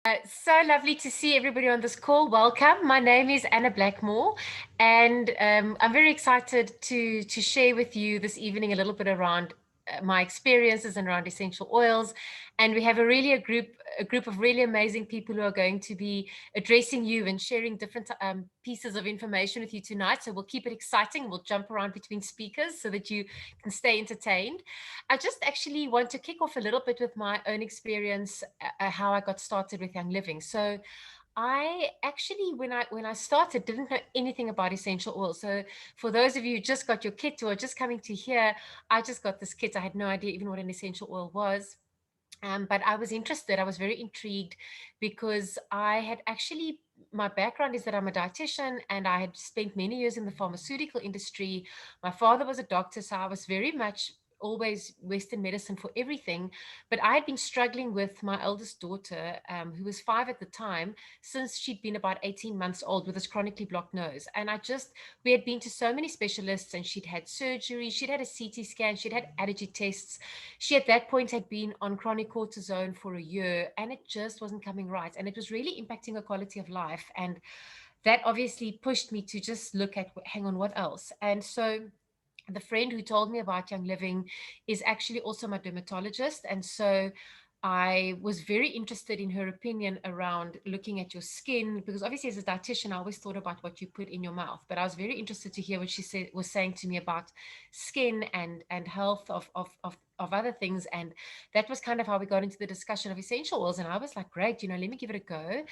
So lovely to see everybody on this call. Welcome. My name is Anna Blackmore, and I'm very excited to share with you this evening a little bit around my experiences and around essential oils. And we have a group of really amazing people who are going to be addressing you and sharing different pieces of information with you tonight. So we'll keep it exciting. We'll jump around between speakers so that you can stay entertained. I just actually want to kick off a little bit with my own experience, how I got started with Young Living. So I actually, when I started, didn't know anything about essential oils. So for those of you who just got your kit or just coming to here, I just got this kit. I had no idea even what an essential oil was. But I was interested. I was very intrigued because I had actually, my background is that I'm a dietitian and I had spent many years in the pharmaceutical industry. My father was a doctor, so I was very much always Western medicine for everything. But I had been struggling with my eldest daughter, who was 5 at the time, since she'd been about 18 months old with this chronically blocked nose. And we had been to so many specialists and she'd had surgery, she'd had a CT scan, she'd had allergy tests. She at that point had been on chronic cortisone for a year and it just wasn't coming right. And it was really impacting her quality of life. And that obviously pushed me to just look at, hang on, what else? And so the friend who told me about Young Living is actually also my dermatologist. And so I was very interested in her opinion around looking at your skin, because obviously as a dietitian, I always thought about what you put in your mouth, but I was very interested to hear what she was saying to me about skin and health of other things. And that was kind of how we got into the discussion of essential oils. And I was like, great, let me give it a go.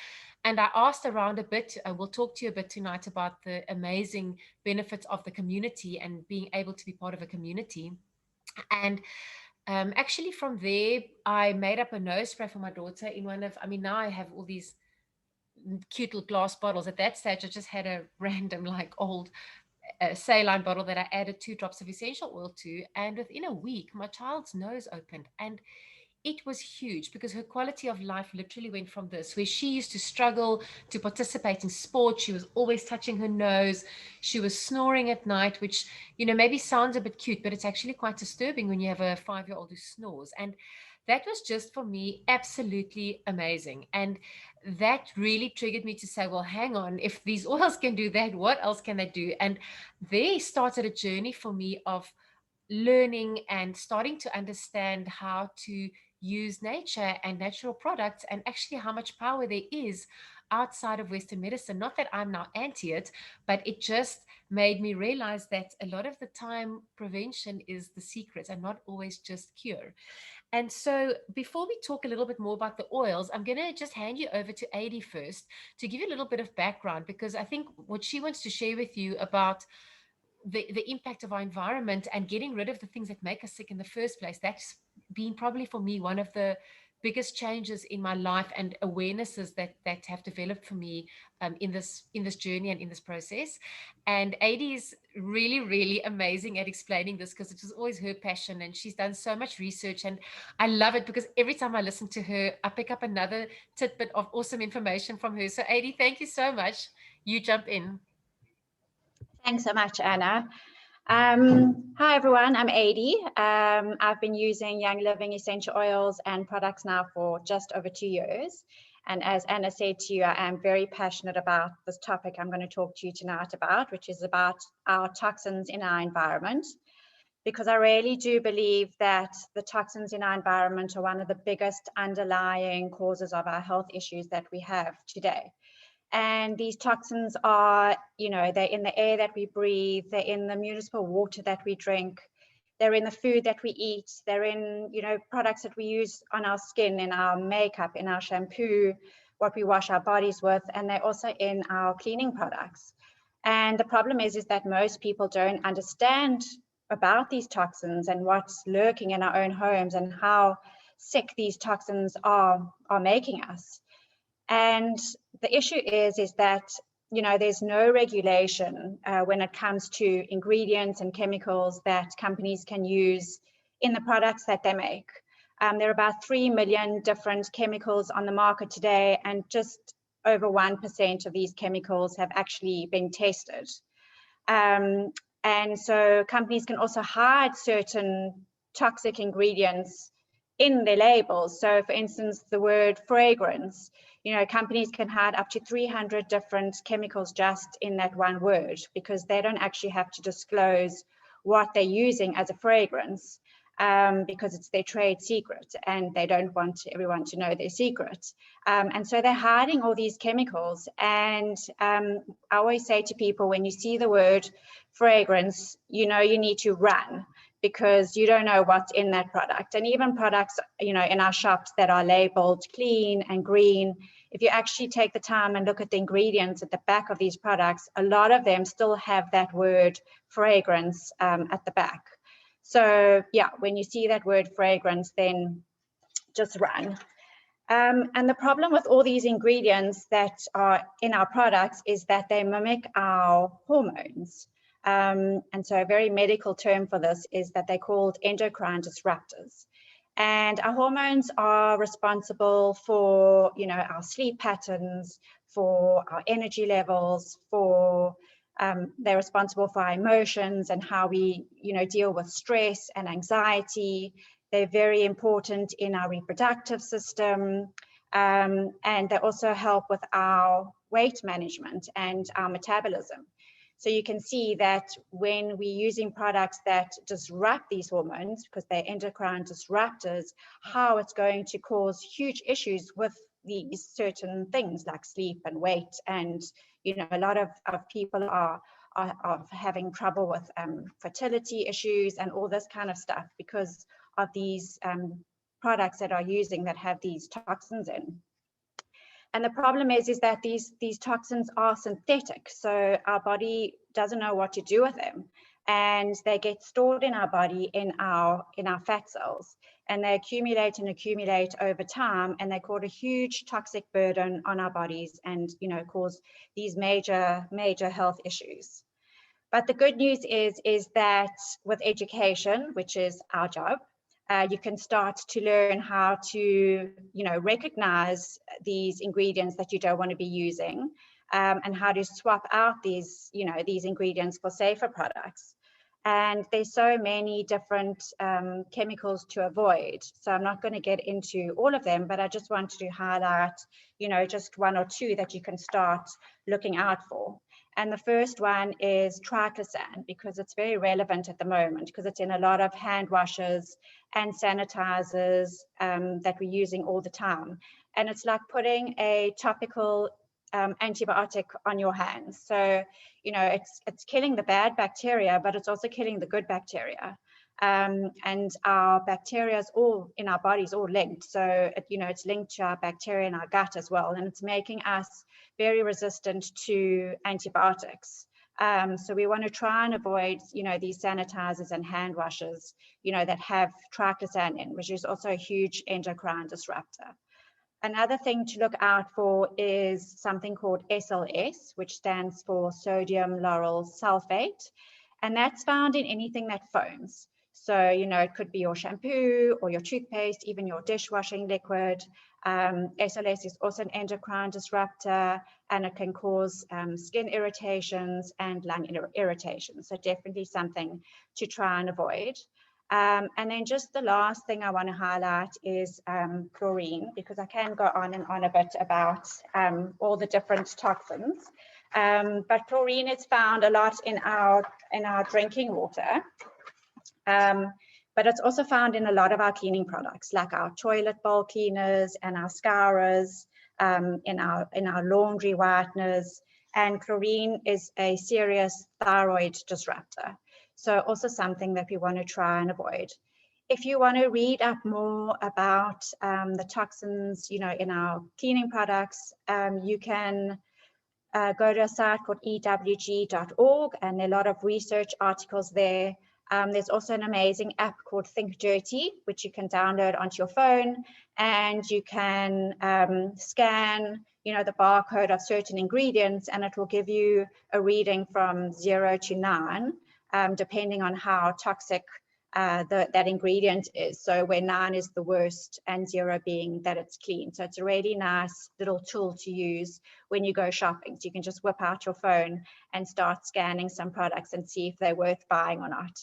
And I asked around a bit. We'll talk to you a bit tonight about the amazing benefits of the community and being able to be part of a community. And actually, from there, I made up a nose spray for my daughter in now I have all these cute little glass bottles. At that stage, I just had a random, like, old saline bottle that I added 2 drops of essential oil to. And within a week, my child's nose opened. And it was huge because her quality of life literally went from this, where she used to struggle to participate in sport. She was always touching her nose. She was snoring at night, which, maybe sounds a bit cute, but it's actually quite disturbing when you have a 5-year-old who snores. And that was just for me absolutely amazing. And that really triggered me to say, well, hang on, if these oils can do that, what else can they do? And they started a journey for me of learning and starting to understand how to use nature and natural products and actually how much power there is outside of Western medicine. Not that I'm now anti it, but it just made me realize that a lot of the time prevention is the secret and not always just cure. And so before we talk a little bit more about the oils, I'm going to just hand you over to Adi first to give you a little bit of background, because I think what she wants to share with you about the impact of our environment and getting rid of the things that make us sick in the first place, that's been probably for me one of the biggest changes in my life and awarenesses that have developed for me in this journey and in this process. And Adi is really, really amazing at explaining this because it was always her passion and she's done so much research. And I love it because every time I listen to her, I pick up another tidbit of awesome information from her. So Adi, thank you so much. You jump in. Thanks so much, Anna. Hi, everyone. I'm Adi. I've been using Young Living essential oils and products now for just over 2 years. And as Anna said to you, I am very passionate about this topic I'm going to talk to you tonight about, which is about our toxins in our environment. Because I really do believe that the toxins in our environment are one of the biggest underlying causes of our health issues that we have today. And these toxins are, they're in the air that we breathe, they're in the municipal water that we drink, they're in the food that we eat, they're in, products that we use on our skin, in our makeup, in our shampoo, what we wash our bodies with, and they're also in our cleaning products. And the problem is that most people don't understand about these toxins and what's lurking in our own homes and how sick these toxins are making us. And the issue is that, there's no regulation when it comes to ingredients and chemicals that companies can use in the products that they make. There are about 3 million different chemicals on the market today, and just over 1% of these chemicals have actually been tested. And so companies can also hide certain toxic ingredients in their labels. So for instance, the word fragrance, you know, companies can hide up to 300 different chemicals just in that one word, because they don't actually have to disclose what they're using as a fragrance, because it's their trade secret and they don't want everyone to know their secret. And so they're hiding all these chemicals. And I always say to people, when you see the word fragrance, you know, you need to run, because you don't know what's in that product. And even products, you know, in our shops that are labeled clean and green, if you actually take the time and look at the ingredients at the back of these products, a lot of them still have that word fragrance at the back. So yeah, when you see that word fragrance, then just run. And the problem with all these ingredients that are in our products is that they mimic our hormones. And so a very medical term for this is that they're called endocrine disruptors. And our hormones are responsible for, you know, our sleep patterns, for our energy levels, for they're responsible for our emotions and how we, you know, deal with stress and anxiety. They're very important in our reproductive system, and they also help with our weight management and our metabolism. So you can see that when we're using products that disrupt these hormones, because they're endocrine disruptors, how it's going to cause huge issues with these certain things like sleep and weight. And, you know, a lot of people are having trouble with fertility issues and all this kind of stuff because of these products that are using that have these toxins in. And the problem is that these toxins are synthetic, so our body doesn't know what to do with them, and they get stored in our body in our fat cells, and they accumulate and accumulate over time, and they cause a huge toxic burden on our bodies, and, you know, cause these major health issues. But the good news is that with education, which is our job, you can start to learn how to, you know, recognize these ingredients that you don't want to be using, and how to swap out these, you know, these ingredients for safer products. And there's so many different chemicals to avoid. So I'm not going to get into all of them, but I just wanted to highlight, you know, just one or two that you can start looking out for. And the first one is triclosan, because it's very relevant at the moment, because it's in a lot of hand washes and sanitizers that we're using all the time. And it's like putting a topical antibiotic on your hands. So, you know, it's killing the bad bacteria, but it's also killing the good bacteria. And our bacteria is all in our bodies, all linked. So, you know, it's linked to our bacteria in our gut as well. And it's making us very resistant to antibiotics. So we want to try and avoid, you know, these sanitizers and hand washes, you know, that have triclosan in, which is also a huge endocrine disruptor. Another thing to look out for is something called SLS, which stands for sodium lauryl sulfate. And that's found in anything that foams. So, you know, it could be your shampoo or your toothpaste, even your dishwashing liquid. SLS is also an endocrine disruptor, and it can cause skin irritations and lung irritations. So definitely something to try and avoid. And then just the last thing I want to highlight is chlorine, because I can go on and on a bit about all the different toxins. But chlorine is found a lot in our drinking water. But it's also found in a lot of our cleaning products, like our toilet bowl cleaners and our scourers, in our laundry whiteners. And chlorine is a serious thyroid disruptor. So also something that we want to try and avoid. If you want to read up more about the toxins, you know, in our cleaning products, you can go to a site called ewg.org, and there are a lot of research articles there. There's also an amazing app called Think Dirty, which you can download onto your phone, and you can scan, you know, the barcode of certain ingredients, and it will give you a reading from 0 to 9, depending on how toxic that ingredient is. So where 9 is the worst and 0 being that it's clean. So it's a really nice little tool to use when you go shopping. So you can just whip out your phone and start scanning some products and see if they're worth buying or not.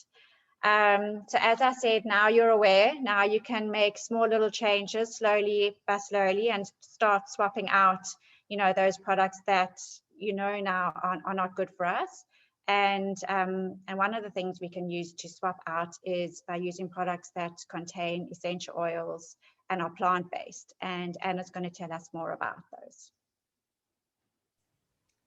So as I said, now you're aware. Now you can make small little changes slowly by slowly and start swapping out, those products that now are not good for us. And one of the things we can use to swap out is by using products that contain essential oils and are plant-based. And Anna's going to tell us more about those.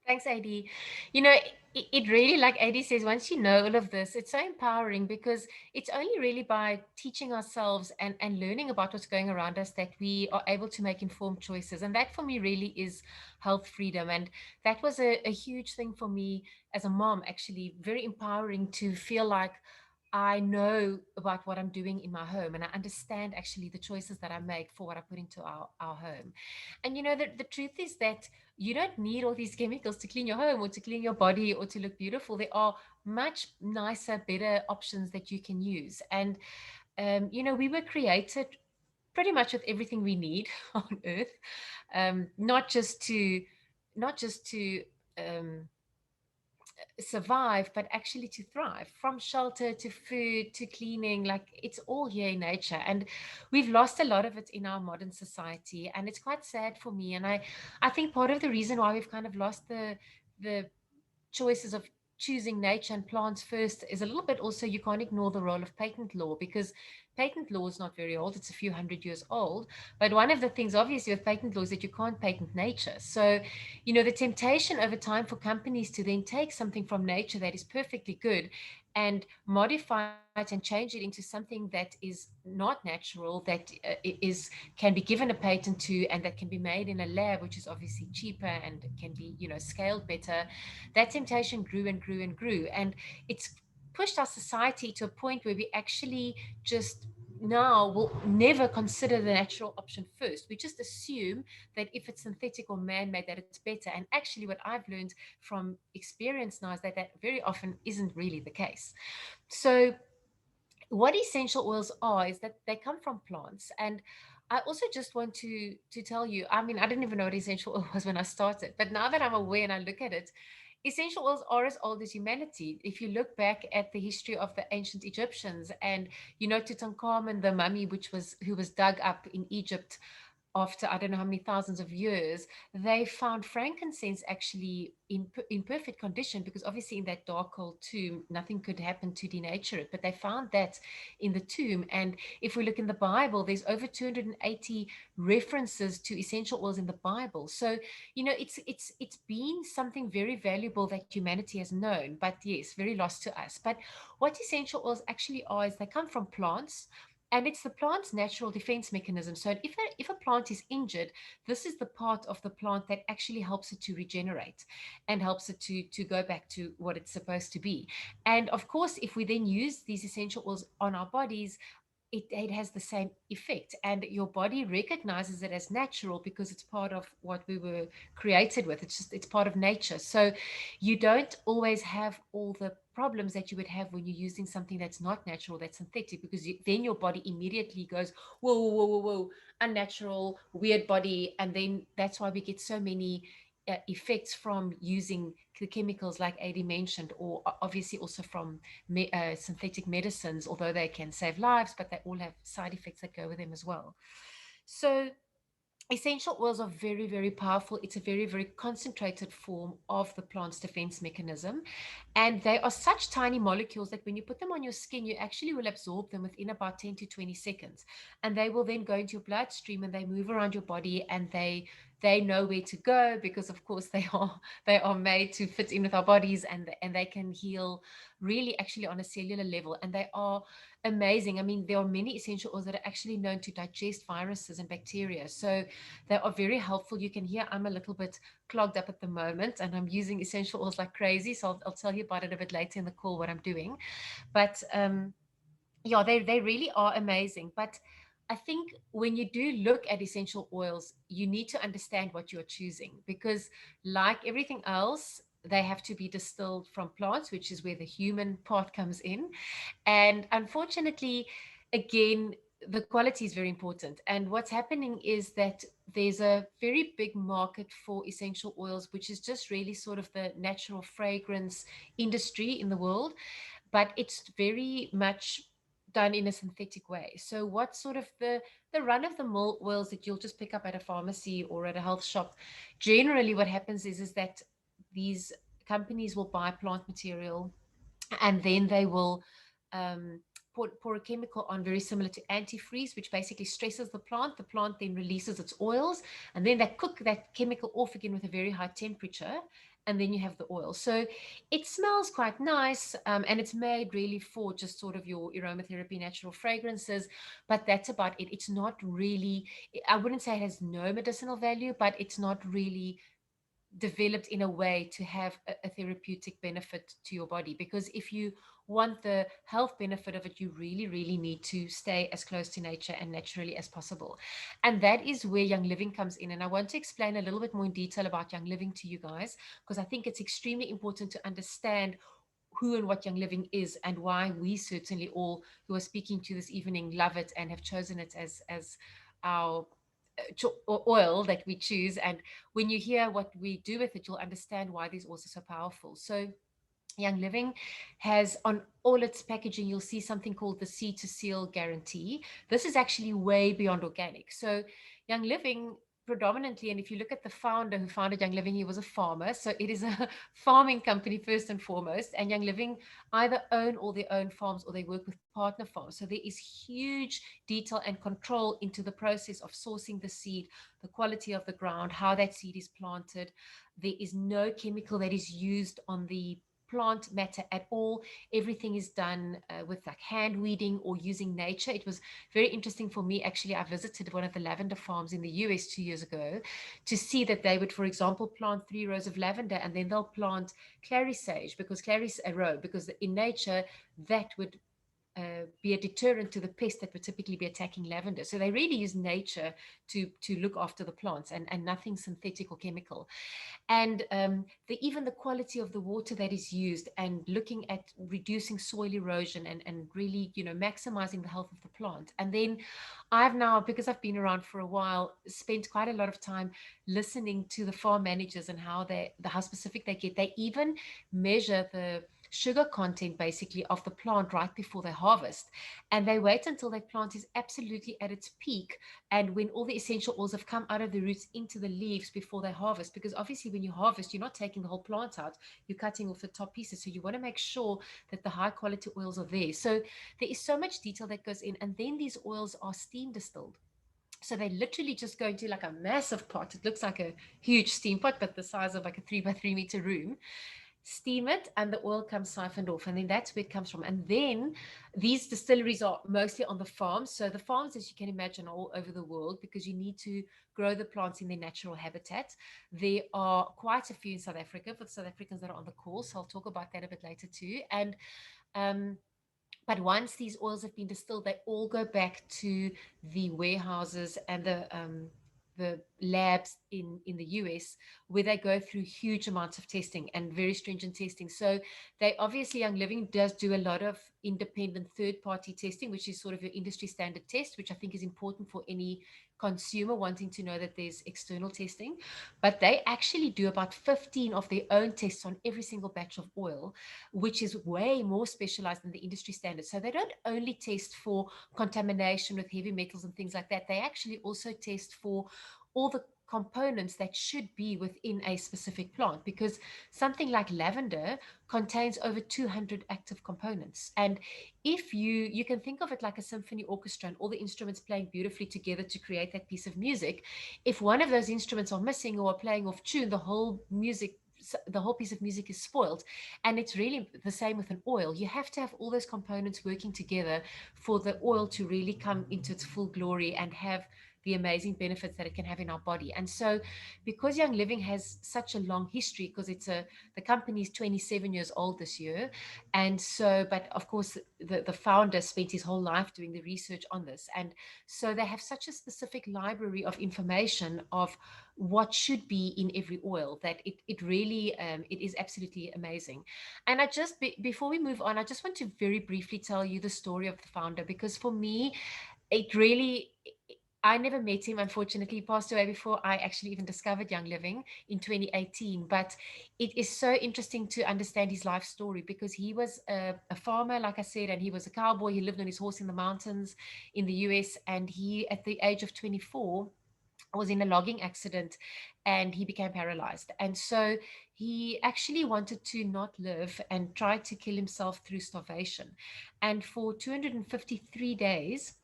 Thanks, AD. You know, it really, like AD says, once you know all of this, it's so empowering because it's only really by teaching ourselves and learning about what's going around us that we are able to make informed choices. And that for me really is health freedom. And that was a huge thing for me as a mom, actually, very empowering to feel like I know about what I'm doing in my home and I understand actually the choices that I make for what I put into our home. And the truth is that you don't need all these chemicals to clean your home or to clean your body or to look beautiful. There are much nicer, better options that you can use. And, we were created pretty much with everything we need on earth, not just to, um, survive, but actually to thrive, from shelter to food to cleaning. Like, it's all here in nature. And we've lost a lot of it in our modern society. And it's quite sad for me. And I think part of the reason why we've kind of lost the choices of choosing nature and plants first is a little bit also you can't ignore the role of patent law, because patent law is not very old, it's a few hundred years old. But one of the things obviously with patent law is that you can't patent nature. So the temptation over time for companies to then take something from nature that is perfectly good and modify it and change it into something that is not natural, that can be given a patent to, and that can be made in a lab, which is obviously cheaper and can be scaled better. That temptation grew and grew and grew, and it's pushed our society to a point where we actually just now will never consider the natural option first. We just assume that if it's synthetic or man-made, that it's better. And actually what I've learned from experience now is that that very often isn't really the case. So what essential oils are is that they come from plants. And I also just want to tell you, I mean, I didn't even know what essential oil was when I started, but now that I'm aware and I look at it, essential oils are as old as humanity. If you look back at the history of the ancient Egyptians, and Tutankhamun, the mummy, who was dug up in Egypt after I don't know how many thousands of years, they found frankincense actually in perfect condition, because obviously in that dark cold tomb nothing could happen to denature it, but they found that in the tomb. And if we look in the Bible, there's over 280 references to essential oils in the Bible. So it's been something very valuable that humanity has known, but yes, very lost to us. But what essential oils actually are is they come from plants, and it's the plant's natural defense mechanism. So if a plant is injured, this is the part of the plant that actually helps it to regenerate and helps it to go back to what it's supposed to be. And of course, if we then use these essential oils on our bodies, it has the same effect, and your body recognizes it as natural because it's part of what we were created with. It's part of nature. So you don't always have all the problems that you would have when you're using something that's not natural, that's synthetic, because then your body immediately goes, whoa, whoa, whoa, whoa, whoa, unnatural, weird body. And then that's why we get so many effects from using the chemicals like AD mentioned, or obviously also from synthetic medicines, although they can save lives, but they all have side effects that go with them as well. So essential oils are very, very powerful. It's a very, very concentrated form of the plant's defense mechanism. And they are such tiny molecules that when you put them on your skin, you actually will absorb them within about 10 to 20 seconds. And they will then go into your bloodstream and they move around your body, and they know where to go, because of course they are made to fit in with our bodies, and they can heal really actually on a cellular level. And they are amazing. I mean, there are many essential oils that are actually known to digest viruses and bacteria. So they are very helpful. You can hear I'm a little bit clogged up at the moment, and I'm using essential oils like crazy. So I'll tell you about it a bit later in the call, what I'm doing. But yeah, they really are amazing. But I think when you do look at essential oils, you need to understand what you're choosing, because like everything else, they have to be distilled from plants, which is where the human part comes in. And unfortunately, again, the quality is very important. And what's happening is that there's a very big market for essential oils, which is just really sort of the natural fragrance industry in the world. but it's very much done in a synthetic way. So what sort of the run of the mill oils that you'll just pick up at a pharmacy or at a health shop, generally what happens is that these companies will buy plant material, and then they will um, pour a chemical on very similar to antifreeze, which basically stresses the plant. The plant then releases its oils, and then they cook that chemical off again with a very high temperature, and then you have the oil. So it smells quite nice, and it's made really for just sort of your aromatherapy, natural fragrances, but that's about it. It's not really, I wouldn't say it has no medicinal value, but it's not really developed in a way to have a therapeutic benefit to your body, because if you want the health benefit of it, you really need to stay as close to nature and naturally as possible. And that is where Young Living comes in, and I want to explain a little bit more in detail about Young Living to you guys, because I think it's extremely important to understand who and what Young Living is, and why we certainly all who are speaking to this evening love it and have chosen it as our oil that we choose. And when you hear what we do with it, you'll understand why these oils are so powerful. So Young Living has on all its packaging, you'll see something called the Seed to Seal guarantee. This is actually way beyond organic. So Young Living predominantly, and if you look at the founder who founded Young Living, he was a farmer. So it is a farming company first and foremost. And Young Living either own all their own farms or they work with partner farms. So there is huge detail and control into the process of sourcing the seed, the quality of the ground, how that seed is planted. There is no chemical that is used on the plant matter at all. Everything is done with like hand weeding or using nature. It was very interesting for me. Actually, I visited one of the lavender farms in the US 2 years ago to see that they would, for example, plant 3 rows of lavender, and then they'll plant clary sage, because clary a row, because in nature that would be a deterrent to the pest that would typically be attacking lavender. So they really use nature to look after the plants, and nothing synthetic or chemical. And even the quality of the water that is used, and looking at reducing soil erosion, and really, maximizing the health of the plant. And then I've now, because I've been around for a while, spent quite a lot of time listening to the farm managers and how specific they get. They even measure the sugar content basically of the plant right before they harvest, and they wait until that plant is absolutely at its peak, and when all the essential oils have come out of the roots into the leaves before they harvest. Because obviously when you harvest, you're not taking the whole plant out, you're cutting off the top pieces, so you want to make sure that the high quality oils are there. So there is so much detail that goes in, and then these oils are steam distilled. So they literally just go into like a massive pot. It looks like a huge steam pot, but the size of like a 3 by 3 meter room. Steam it, and the oil comes siphoned off, and then that's where it comes from. And then these distilleries are mostly on the farms. So the farms, as you can imagine, are all over the world, because you need to grow the plants in their natural habitat. There are quite a few in South Africa for the South Africans that are on the call, so I'll talk about that a bit later too. And um, but once these oils have been distilled, they all go back to the warehouses and the labs in the US, where they go through huge amounts of testing and very stringent testing. So they obviously, Young Living does do a lot of independent third party testing, which is sort of your industry standard test, which I think is important for any consumer wanting to know that there's external testing. But they actually do about 15 of their own tests on every single batch of oil, which is way more specialized than the industry standard. So they don't only test for contamination with heavy metals and things like that. They actually also test for all the components that should be within a specific plant, because something like lavender contains over 200 active components. And if you can think of it like a symphony orchestra, and all the instruments playing beautifully together to create that piece of music. If one of those instruments are missing or are playing off tune, the whole piece of music is spoiled. And it's really the same with an oil. You have to have all those components working together for the oil to really come into its full glory and have the amazing benefits that it can have in our body. And so because Young Living has such a long history, because the company is 27 years old this year. And so, but of course the founder spent his whole life doing the research on this. And so they have such a specific library of information of what should be in every oil, that it really it is absolutely amazing. And before we move on, I just want to very briefly tell you the story of the founder, because for me it really, I never met him, unfortunately. He passed away before I actually even discovered Young Living in 2018. But it is so interesting to understand his life story, because he was a farmer, like I said, and he was a cowboy. He lived on his horse in the mountains in the US. And he, at the age of 24, was in a logging accident and he became paralyzed. And so he actually wanted to not live and tried to kill himself through starvation. And for 253 days,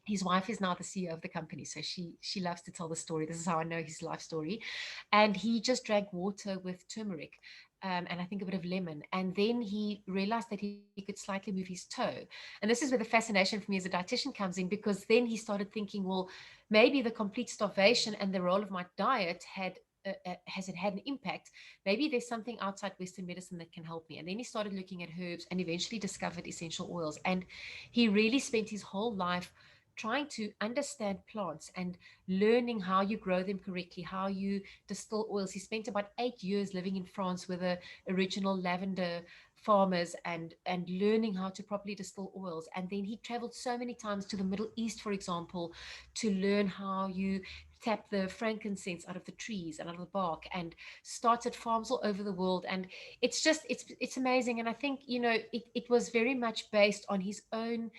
his wife is now the CEO of the company, so she loves to tell the story. This is how I know his life story. And he just drank water with turmeric, and I think a bit of lemon. And then he realized that he could slightly move his toe. And this is where the fascination for me as a dietitian comes in, because then he started thinking, well, maybe the complete starvation and the role of my diet has it had an impact? Maybe there's something outside Western medicine that can help me. And then he started looking at herbs and eventually discovered essential oils. And he really spent his whole life trying to understand plants and learning how you grow them correctly, how you distill oils. He spent about 8 years living in France with the original lavender farmers and learning how to properly distill oils. And then he traveled so many times to the Middle East, for example, to learn how you tap the frankincense out of the trees and out of the bark, and started farms all over the world. And it's amazing. And I think, it was very much based on his own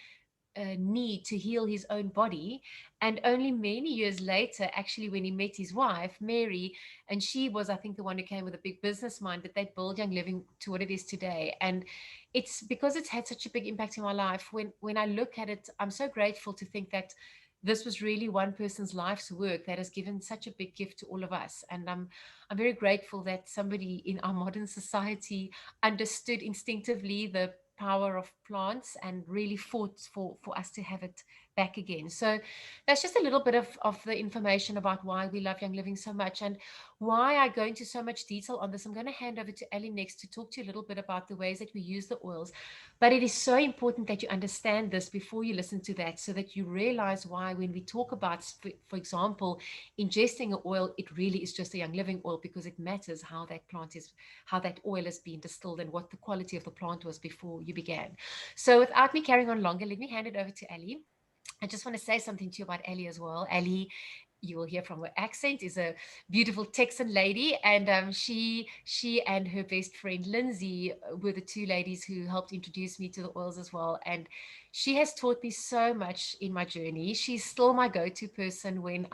need to heal his own body. And only many years later, actually, when he met his wife, Mary, and she was, I think, the one who came with a big business mind, that they built Young Living to what it is today. And it's because it's had such a big impact in my life. When I look at it, I'm so grateful to think that this was really one person's life's work that has given such a big gift to all of us. And I'm very grateful that somebody in our modern society understood instinctively the power of plants and really fought for us to have it back again. So that's just a little bit of the information about why we love Young Living so much, and why I go into so much detail on this. I'm going to hand over to Ali next to talk to you a little bit about the ways that we use the oils. But it is so important that you understand this before you listen to that, so that you realize why when we talk about, for example, ingesting an oil, it really is just a Young Living oil, because it matters how that oil is being distilled and what the quality of the plant was before you began. So without me carrying on longer, let me hand it over to Ali. I just want to say something to you about Ali as well. Ali, you will hear from her accent, is a beautiful Texan lady, and she and her best friend Lindsay were the two ladies who helped introduce me to the oils as well. And she has taught me so much in my journey. She's still my go-to person when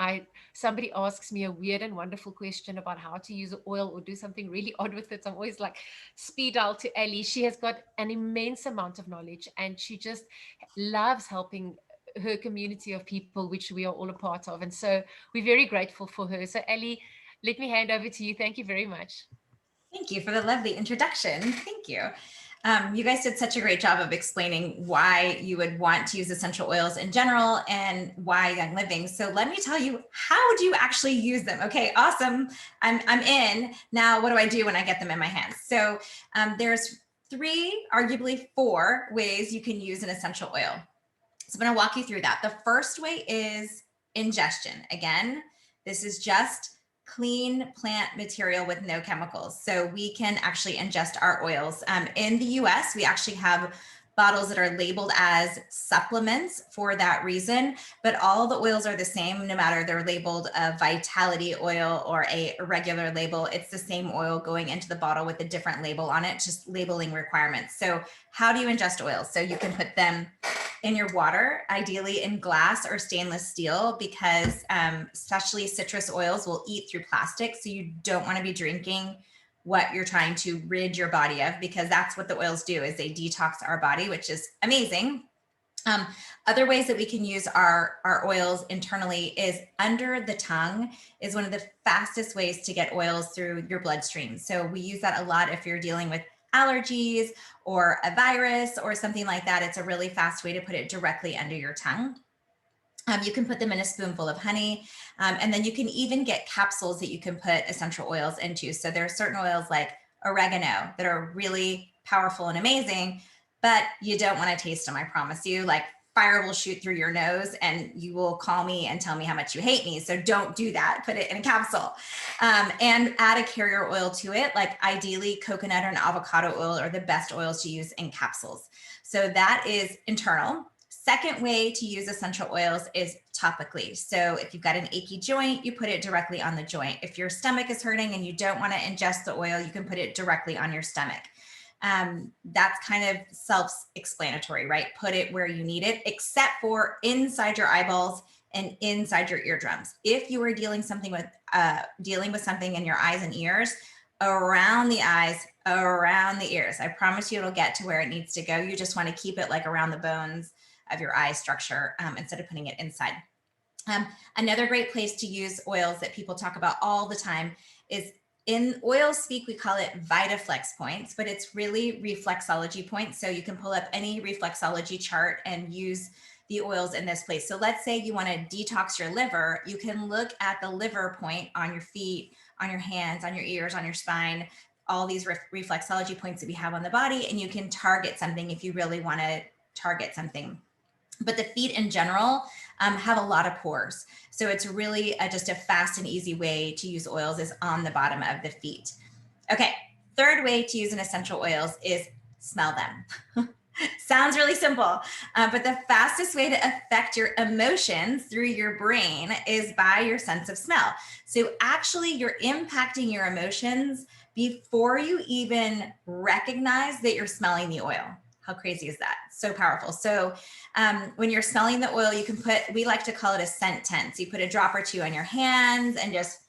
somebody asks me a weird and wonderful question about how to use an oil or do something really odd with it. I'm always like, speed dial to Ali. She has got an immense amount of knowledge, and she just loves helping her community of people, which we are all a part of. And so we're very grateful for her. So Ali, let me hand over to you. Thank you very much. Thank you for the lovely introduction. Thank you. You guys did such a great job of explaining why you would want to use essential oils in general and why Young Living. So let me tell you, how do you actually use them? Okay, awesome. I'm in. Now, what do I do when I get them in my hands? So there's 3, arguably 4 ways you can use an essential oil. So I'm going to walk you through that. The first way is ingestion. Again, this is just clean plant material with no chemicals. So we can actually ingest our oils. In the US, we actually have bottles that are labeled as supplements for that reason, but all the oils are the same, no matter they're labeled a vitality oil or a regular label. It's the same oil going into the bottle with a different label on it, just labeling requirements. So how do you ingest oils? So you can put them in your water, ideally in glass or stainless steel, because especially citrus oils will eat through plastic. So you don't want to be drinking what you're trying to rid your body of, because that's what the oils do, is they detox our body, which is amazing. Other ways that we can use our oils internally is under the tongue is one of the fastest ways to get oils through your bloodstream. So we use that a lot if you're dealing with allergies or a virus or something like that. It's a really fast way to put it directly under your tongue. You can put them in a spoonful of honey, and then you can even get capsules that you can put essential oils into. So there are certain oils like oregano that are really powerful and amazing, but you don't want to taste them, I promise you. Like fire will shoot through your nose and you will call me and tell me how much you hate me. So don't do that. Put it in a capsule, and add a carrier oil to it. Like ideally coconut or an avocado oil are the best oils to use in capsules. So that is internal. second way to use essential oils is topically. So if you've got an achy joint, you put it directly on the joint. If your stomach is hurting and you don't want to ingest the oil, you can put it directly on your stomach. That's kind of self-explanatory, right? Put it where you need it, except for inside your eyeballs and inside your eardrums. If you are dealing with something in your eyes and ears, around the eyes, around the ears, I promise you it'll get to where it needs to go. You just want to keep it like around the bones of your eye structure instead of putting it inside. Another great place to use oils that people talk about all the time is, in oil speak, we call it VitaFlex points, but it's really reflexology points. So you can pull up any reflexology chart and use the oils in this place. So let's say you want to detox your liver, you can look at the liver point on your feet, on your hands, on your ears, on your spine, all these reflexology points that we have on the body, and you can target something if you really want to target something. But the feet in general have a lot of pores. So it's really just a fast and easy way to use oils is on the bottom of the feet. Okay, third way to use an essential oils is smell them. Sounds really simple, but the fastest way to affect your emotions through your brain is by your sense of smell. So actually you're impacting your emotions before you even recognize that you're smelling the oil. How crazy is that? So powerful. So when you're smelling the oil, you can put, we like to call it a scent tent. So you put a drop or two on your hands and just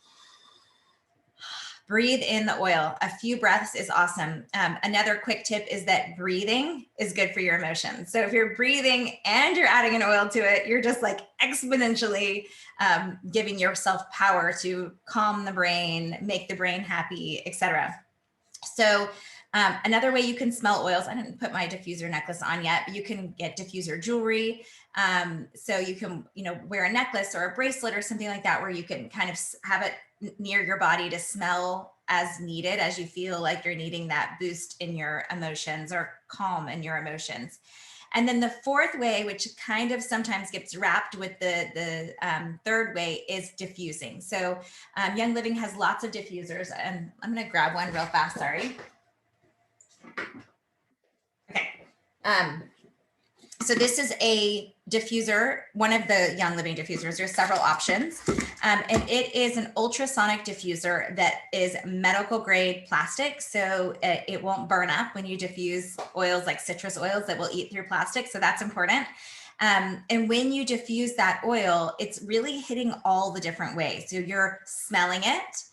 breathe in the oil. A few breaths is awesome. Another quick tip is that breathing is good for your emotions. So if you're breathing and you're adding an oil to it, you're just like exponentially giving yourself power to calm the brain, make the brain happy, etc. So another way you can smell oils, I didn't put my diffuser necklace on yet, but you can get diffuser jewelry. So you can, wear a necklace or a bracelet or something like that, where you can kind of have it near your body to smell as needed, as you feel like you're needing that boost in your emotions or calm in your emotions. And then the fourth way, which kind of sometimes gets wrapped with the third way, is diffusing. So Young Living has lots of diffusers, and I'm going to grab one real fast. Sorry. Okay. So this is a diffuser, one of the Young Living diffusers. There's several options. And it is an ultrasonic diffuser that is medical grade plastic. So it won't burn up when you diffuse oils like citrus oils that will eat through plastic. So that's important. And when you diffuse that oil, it's really hitting all the different ways. So you're smelling it.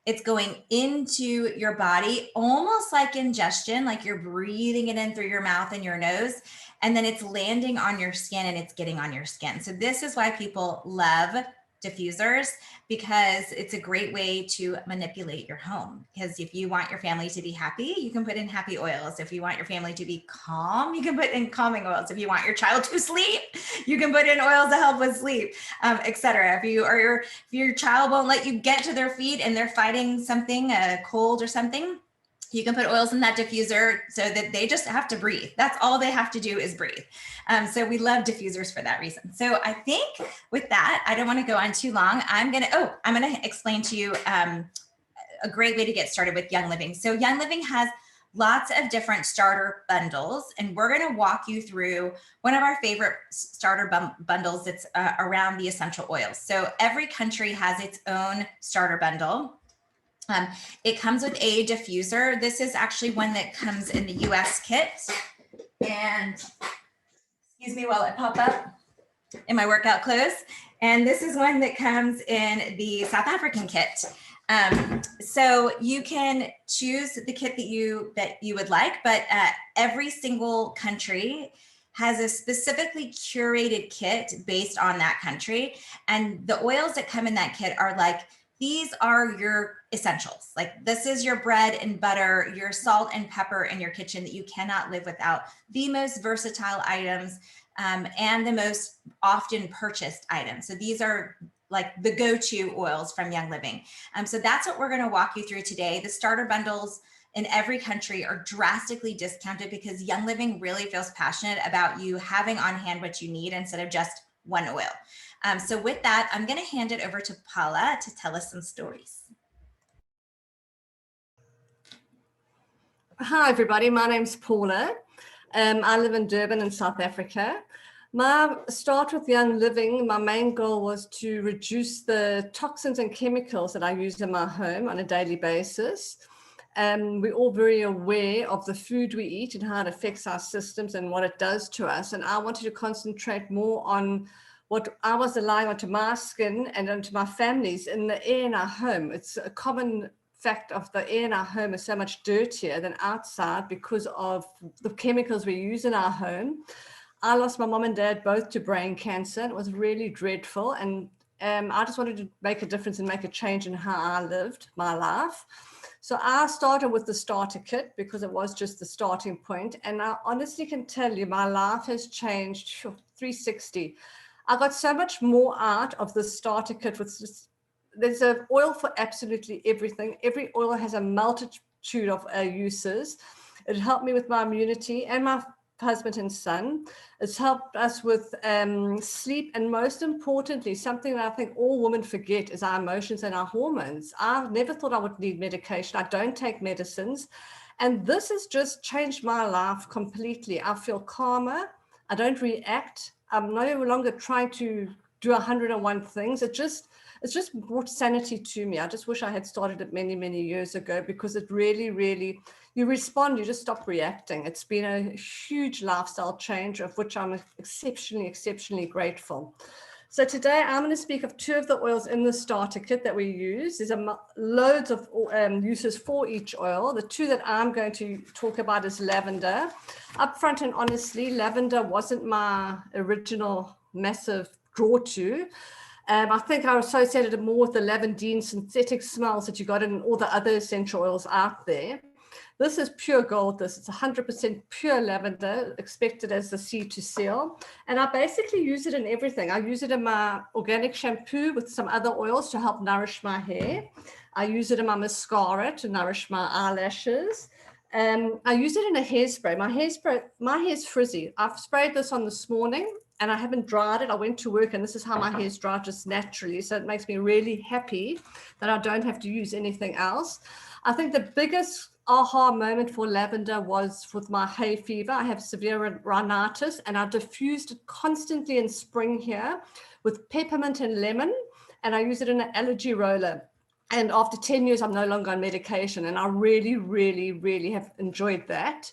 It's going into your body, almost like ingestion, like you're breathing it in through your mouth and your nose, and then it's landing on your skin and it's getting on your skin. So this is why people love diffusers, because it's a great way to manipulate your home. Because if you want your family to be happy, you can put in happy oils. If you want your family to be calm, you can put in calming oils. If you want your child to sleep, you can put in oils to help with sleep, etc. If your child won't let you get to their feet and they're fighting something, a cold or something, you can put oils in that diffuser so that they just have to breathe. That's all they have to do is breathe. So we love diffusers for that reason. So I think with that, I don't want to go on too long. I'm going to explain to you a great way to get started with Young Living. So Young Living has lots of different starter bundles, and we're going to walk you through one of our favorite starter bundles that's around the essential oils. So every country has its own starter bundle. It comes with a diffuser. This is actually one that comes in the US kit. And excuse me while I pop up in my workout clothes. And this is one that comes in the South African kit. So you can choose the kit that you would like, but every single country has a specifically curated kit based on that country. And the oils that come in that kit are like, these are your essentials. Like this is your bread and butter, your salt and pepper in your kitchen that you cannot live without. The most versatile items and the most often purchased items. So these are like the go-to oils from Young Living. So that's what we're going to walk you through today. The starter bundles in every country are drastically discounted because Young Living really feels passionate about you having on hand what you need instead of just one oil. So with that, I'm going to hand it over to Paula to tell us some stories. Hi, everybody. My name's Paula. I live in Durban in South Africa. My start with Young Living, my main goal was to reduce the toxins and chemicals that I use in my home on a daily basis. We're all very aware of the food we eat and how it affects our systems and what it does to us. And I wanted to concentrate more on what I was allowing onto my skin and onto my families in the air in our home. It's a common fact of the air in our home is so much dirtier than outside because of the chemicals we use in our home. I lost my mom and dad both to brain cancer. It was really dreadful. And I just wanted to make a difference and make a change in how I lived my life. So I started with the starter kit because it was just the starting point. And I honestly can tell you my life has changed 360. I got so much more out of the starter kit. There's an oil for absolutely everything. Every oil has a multitude of uses. It helped me with my immunity and my husband and son. It's helped us with sleep, and most importantly, something that I think all women forget is our emotions and our hormones. I never thought I would need medication. I don't take medicines, and this has just changed my life completely. I feel calmer. I don't react. I'm no longer trying to do 101 things. It's just brought sanity to me. I just wish I had started it many, many years ago, because it really, really, you respond, you just stop reacting. It's been a huge lifestyle change of which I'm exceptionally, exceptionally grateful. So today I'm going to speak of 2 of the oils in the starter kit that we use. There's loads of uses for each oil. The 2 that I'm going to talk about is lavender. Upfront and honestly, lavender wasn't my original massive draw to. I think I associated it more with the lavandine synthetic smells that you got in all the other essential oils out there. This is pure gold. It's 100% pure lavender, expected as the seed to seal. And I basically use it in everything. I use it in my organic shampoo with some other oils to help nourish my hair. I use it in my mascara to nourish my eyelashes. I use it in a hairspray. My hair's frizzy. I've sprayed this on this morning and I haven't dried it. I went to work and this is how my hair's dried, just naturally. So it makes me really happy that I don't have to use anything else. I think the biggest aha moment for lavender was with my hay fever. I have severe rhinitis and I diffused it constantly in spring here with peppermint and lemon, and I use it in an allergy roller. And after 10 years, I'm no longer on medication, and I really, really, really have enjoyed that.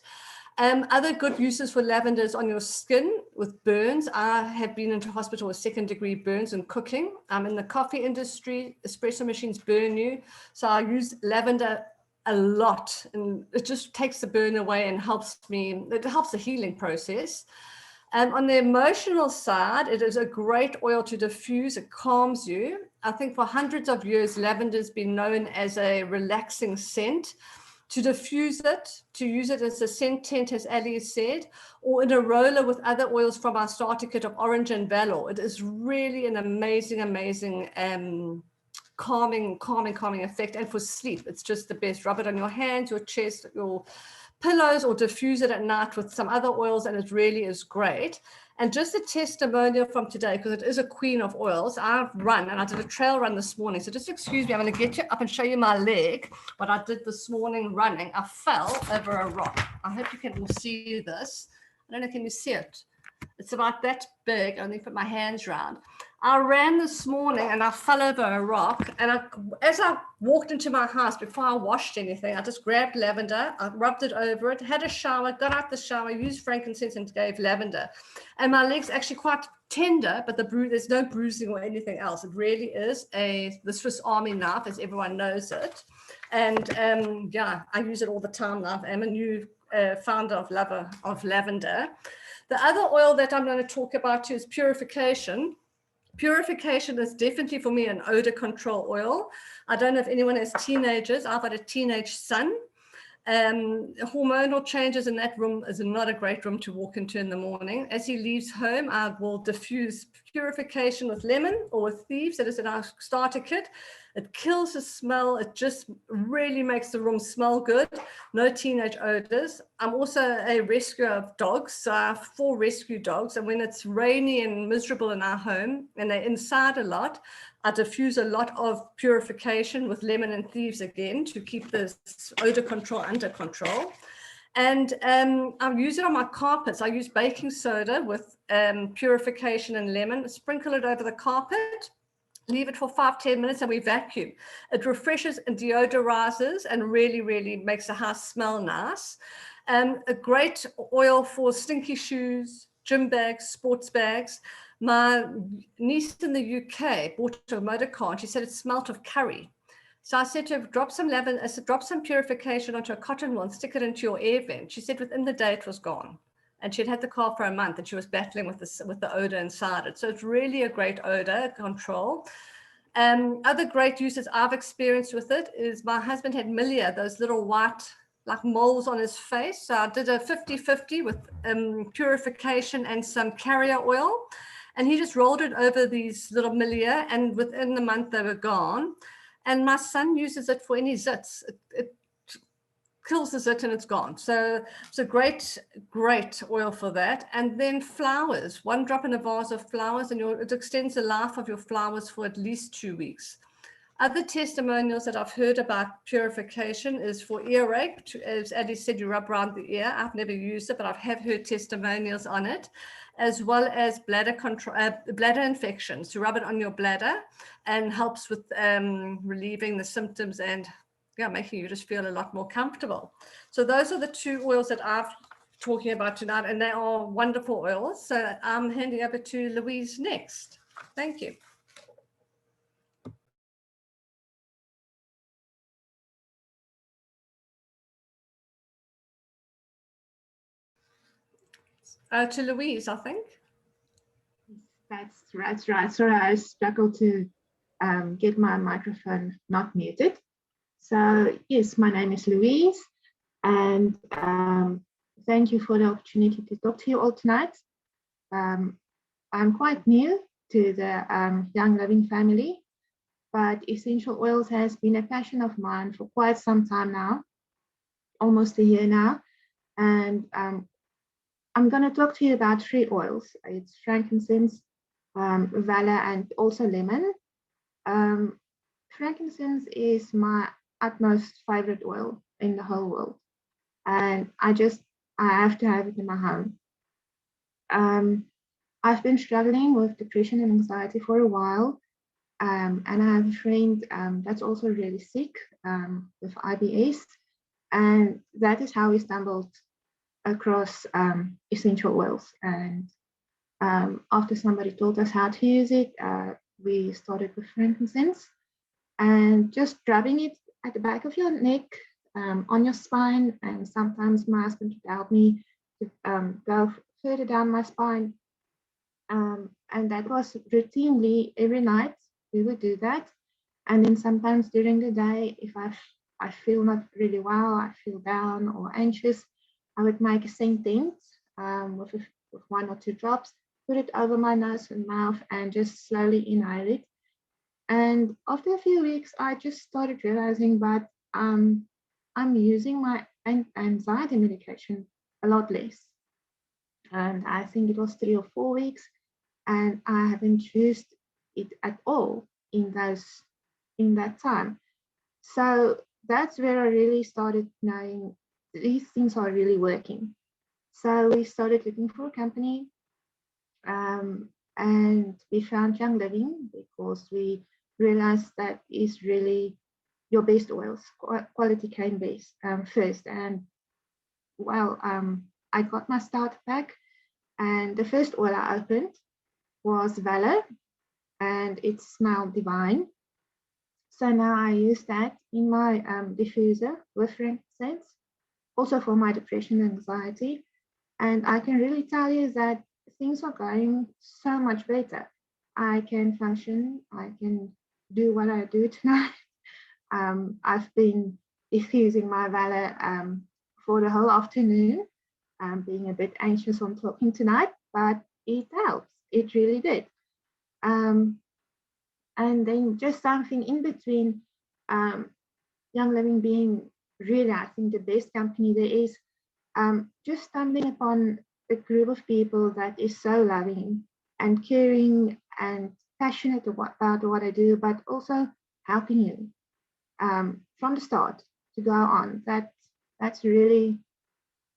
Other good uses for lavender is on your skin with burns. I have been into hospital with 2nd-degree burns and cooking. I'm in the coffee industry. Espresso machines burn you. So I use lavender a lot, and it just takes the burn away and helps me. It helps the healing process. On the emotional side, it is a great oil to diffuse. It calms you. I think for hundreds of years, lavender has been known as a relaxing scent. To diffuse it, to use it as a scent tent, as Ali said, or in a roller with other oils from our starter kit of orange and valor. It is really an amazing, amazing calming effect. And for sleep, it's just the best. Rub it on your hands, your chest, your pillows, or diffuse it at night with some other oils, and it really is great. And just a testimonial from today, because it is a queen of oils. I've run, and I did a trail run this morning. So just excuse me, I'm going to get you up and show you my leg, what I did this morning running. I fell over a rock. I hope you can all see this. I don't know, can you see it? It's about that big. I only put my hands around. I ran this morning and I fell over a rock. And as I walked into my house, before I washed anything, I just grabbed lavender, I rubbed it over it, had a shower, got out the shower, used frankincense and gave lavender. And my leg's actually quite tender, but there's no bruising or anything else. It really is the Swiss Army knife, as everyone knows it. And yeah, I use it all the time now. I'm a new founder of lover of lavender. The other oil that I'm going to talk about too is purification. Purification is definitely for me an odor control oil. I don't know if anyone has teenagers. I've got a teenage son. Hormonal changes in that room is not a great room to walk into in the morning. As he leaves home, I will diffuse purification with lemon or with thieves. That is in our starter kit. It kills the smell. It just really makes the room smell good. No teenage odors. I'm also a rescuer of dogs. So I have 4 rescue dogs. And when it's rainy and miserable in our home and they're inside a lot, I diffuse a lot of purification with lemon and thieves again to keep the odor control under control. And I use it on my carpets. I use baking soda with purification and lemon, sprinkle it over the carpet, leave it for 5-10 minutes, and we vacuum. It refreshes and deodorizes and really, really makes the house smell nice. A great oil for stinky shoes, gym bags, sports bags. My niece in the UK bought a motor car and she said it smelled of curry. So I said to her, drop some lavender, I said, drop some purification onto a cotton wool and stick it into your air vent. She said within the day it was gone. And she'd had the car for a month and she was battling with the odor inside it. So it's really a great odor control. Other great uses I've experienced with it is my husband had milia, those little white like moles on his face. So I did a 50-50 with purification and some carrier oil. And he just rolled it over these little milia, and within the month they were gone. And my son uses it for any zits. It kills the zit and it's gone. So it's a great, great oil for that. And then flowers, 1 drop in a vase of flowers, and it extends the life of your flowers for at least 2 weeks. Other testimonials that I've heard about purification is for earache. As Addie said, you rub around the ear. I've never used it, but I have heard testimonials on it, as well as bladder infections. To rub it on your bladder and helps with relieving the symptoms and making you just feel a lot more comfortable. So those are the 2 oils that I'm talking about tonight, and they are wonderful oils. So I'm handing over to Louise next. Thank you. To Louise, I think. That's right. Sorry, I struggled to get my microphone not muted. So yes, my name is Louise, and thank you for the opportunity to talk to you all tonight. I'm quite new to the Young Living family, but essential oils has been a passion of mine for quite some time now, almost a year now. And I'm going to talk to you about 3 oils. It's frankincense, valor, and also lemon. Frankincense is my utmost favorite oil in the whole world, and I have to have it in my home. I've been struggling with depression and anxiety for a while, and I have a friend that's also really sick with IBS, and that is how we stumbled across essential oils. And after somebody told us how to use it, we started with frankincense, and just rubbing it at the back of your neck, on your spine, and sometimes my husband would help me to go further down my spine, and that was routinely every night. We would do that, and then sometimes during the day, if I feel not really well, I feel down or anxious, I would make a sentence with 1 or 2 drops, put it over my nose and mouth, and just slowly inhale it. And after a few weeks, I just started realizing that I'm using my anxiety medication a lot less. And I think it was 3 or 4 weeks, and I haven't used it at all in that time. So that's where I really started knowing these things are really working. So we started looking for a company, and we found Young Living because we realized that is really your best oils. Quality came best first. And well, I got my starter pack, and the first oil I opened was Valor, and it smelled divine. So now I use that in my diffuser with frankincense, also for my depression and anxiety. And I can really tell you that things are going so much better. I can function, I can do what I do tonight. I've been diffusing my Valor for the whole afternoon. I'm being a bit anxious on talking tonight, but it helps. It really did. And then just something in between, Young Living being really, I think, the best company there is, just stumbling upon a group of people that is so loving and caring and passionate about what I do, but also helping you from the start to go on. That's really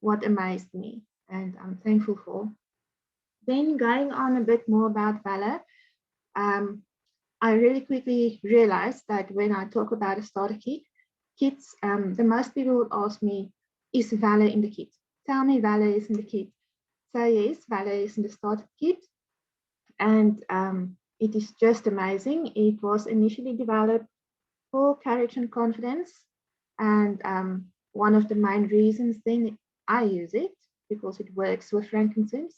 what amazed me and I'm thankful for. Then going on a bit more about Valor, I really quickly realized that when I talk about a starter kit, the most people would ask me, is Valor in the kit? Tell me Valor is in the kit. So yes, Valor is in the starter kit, and it is just amazing. It was initially developed for courage and confidence, and one of the main reasons then I use it because it works with frankincense.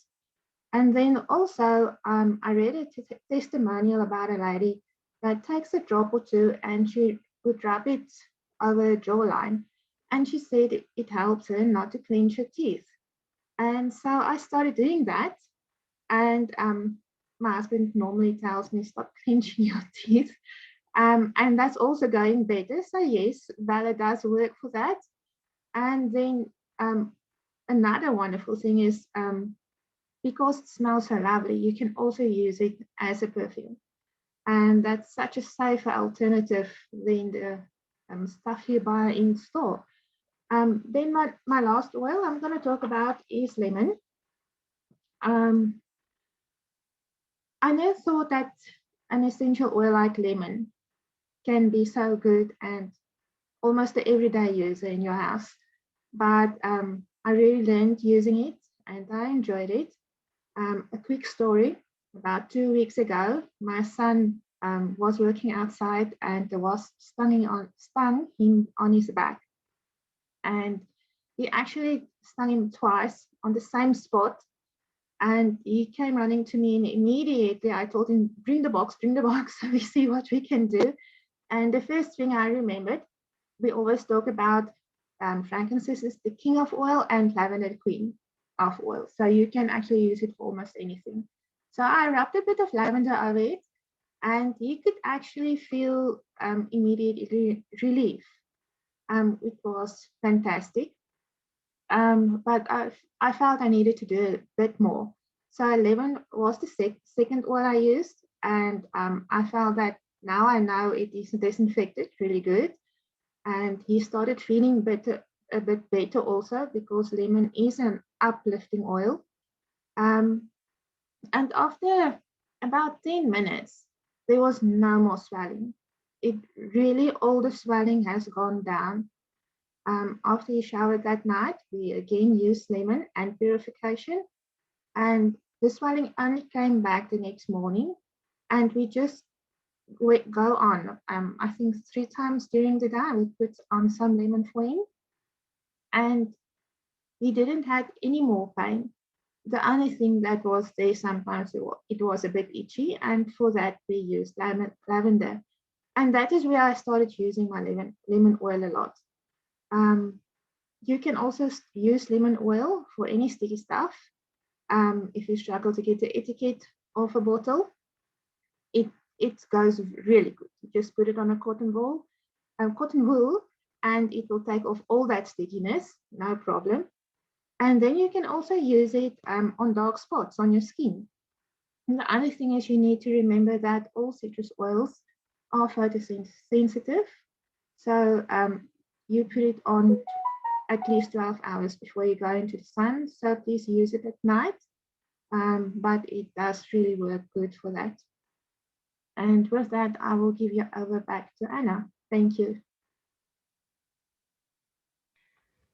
And then also, I read a testimonial about a lady that takes a drop or two and she would rub it over her jawline. And she said it helps her not to clench her teeth. And so I started doing that. And my husband normally tells me, stop clenching your teeth. And that's also going better. So yes, Valor does work for that. And then another wonderful thing is because it smells so lovely, you can also use it as a perfume. And that's such a safer alternative than the stuff you buy in store. Then my last oil I'm going to talk about is lemon. I never thought that an essential oil like lemon can be so good and almost the everyday user in your house. But I really learned using it and I enjoyed it. A quick story, about 2 weeks ago, my son was working outside and the wasp stung him on his back. And he actually stung him twice on the same spot. And he came running to me and immediately I told him, bring the box, so we see what we can do. And the first thing I remembered, we always talk about frankincense is the king of oil and lavender the queen of oil. So you can actually use it for almost anything. So I rubbed a bit of lavender over it and you could actually feel immediate relief. It was fantastic. But I felt I needed to do a bit more. So lemon was the second oil I used, and I felt that now I know it is disinfected really good. And he started feeling a bit better also because lemon is an uplifting oil. And after about 10 minutes, there was no more swelling. It really, all the swelling has gone down. After he showered that night, we again used lemon and purification, and the swelling only came back the next morning. And we just go on. I think 3 times during the day, we put on some lemon for him, and he didn't have any more pain. The only thing that was there sometimes it was a bit itchy, and for that we used lavender, and that is where I started using my lemon oil a lot. You can also use lemon oil for any sticky stuff. If you struggle to get the etiquette off a bottle, it goes really good. You just put it on a cotton wool, and it will take off all that stickiness, no problem. And then you can also use it on dark spots on your skin. And the other thing is you need to remember that all citrus oils are photosensitive. So you put it on at least 12 hours before you go into the sun. So please use it at night. But it does really work good for that. And with that, I will give you over back to Anna. Thank you.